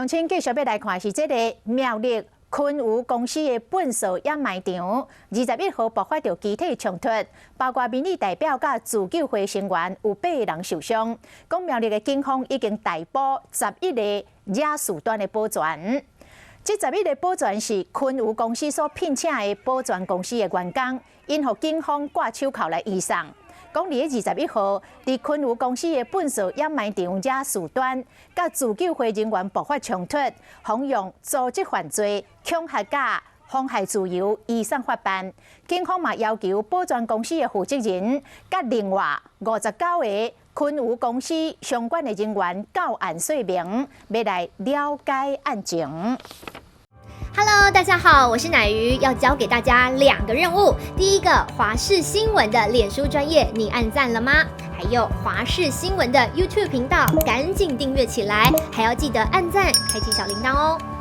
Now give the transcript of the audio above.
乡亲继续要来看是这个苗栗昆武公司的粪扫掩埋场，21号爆发着集体冲突，包括民意代表甲自救会成员有8个人受伤。讲苗栗的警方已经逮捕11个惹事端的保全。这11个保全是昆武公司所聘请的保全公司的员工，因互警方挂手铐来移送。讲伫21号，伫昆武公司的粪扫掩埋场惹事端，甲自救会人员爆发冲突，妨用组织犯罪、恐吓假、妨害自由移送法办。警方嘛要求保全公司的负责人，甲另外59个昆武公司相关的人员到案说明，要来了解案情。Hello， 大家好，我是乃瑜，要教给大家2个任务。第一个，华视新闻的脸书专页，你按赞了吗？还有华视新闻的 YouTube 频道，赶紧订阅起来，还要记得按赞，开启小铃铛哦。